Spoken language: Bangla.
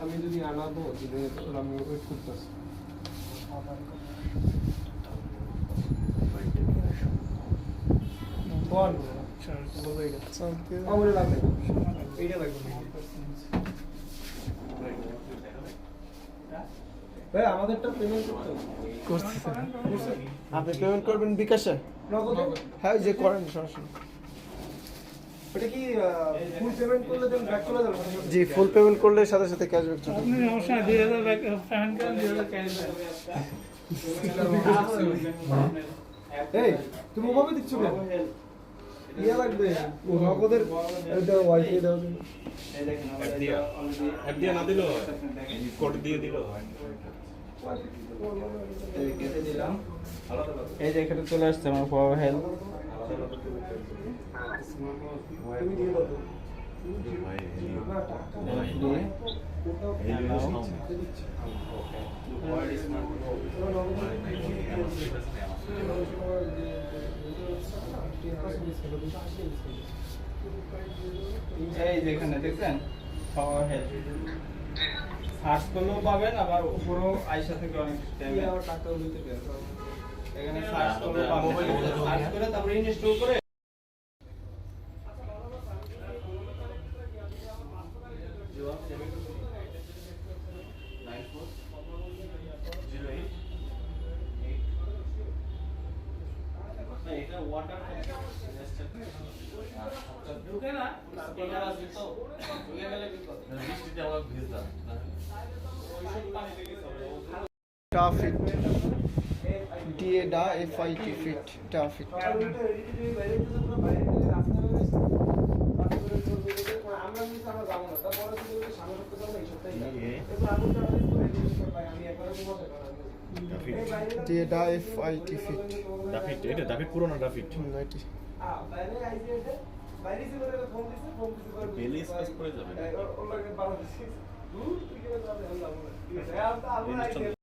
আমি যদি আনাবো আমি ওয়েট করতেছি আমাদেরটা পেমেন্ট করতে আপনি পেমেন্ট করবেন বিকাশে হ্যাঁ যে করেন সরাসরি এটা কি ফুল পেমেন্ট করলে দেন ব্যাক চলে যাবে জি ফুল পেমেন্ট করলে সাথে সাথে ক্যাশব্যাক চলে আপনি সমস্যা 2000 ব্যাক পেমেন্ট করেন 2000 ক্যাশব্যাক এই তুমি ওভাবে দিচ্ছ কেন ইয়া লাগবে ও নগদের এটা ওয়াইফাই দাও এই দেখেন অ্যাপ দিয়ে না দিলো কোড দিয়ে দিলো এই কেটে দিলাম এই যে এখানে চলে আসছে আমার পাওয়ার হেলথ তুমি দিয়ে দাও এই যেখানে দেখছেন পাওয়ার হেলথ সার্চ করলেও পাবেন আবার উপরেও আইসা থেকে অনেক টাকাও দিতে পারবেন এখানে সার্চ করলেও পাবেন সার্চ করে তারপরে ইনস্টল করে এটা ওয়াটার ঢুকে না স্পিকার আছে তো ঢুকে গেলে কি করবে বৃষ্টিতে আবার ভিজলাম ওইসব পানি লেগে যাবে ট্রাফিক ডিএ ডা এফআইটি ফিট ট্রাফিক আমরা মিস আমরা যাব না তারপরে যদি সামনে করতে পারবো এই সপ্তাহে এরপর আমি একবার বলতে পারবো ডিএ ডা এফআইটি ফিট ডাফিট এটা ডাফিট পুরোনো ডাফিট এটি বাইরে আইছে এটা বাইরে ছিল এটা ফোন দিছে করে বেলি স্পেস করে যাবে ওর লাগে 12 দিছি তুই কি যাবে আল্লাহ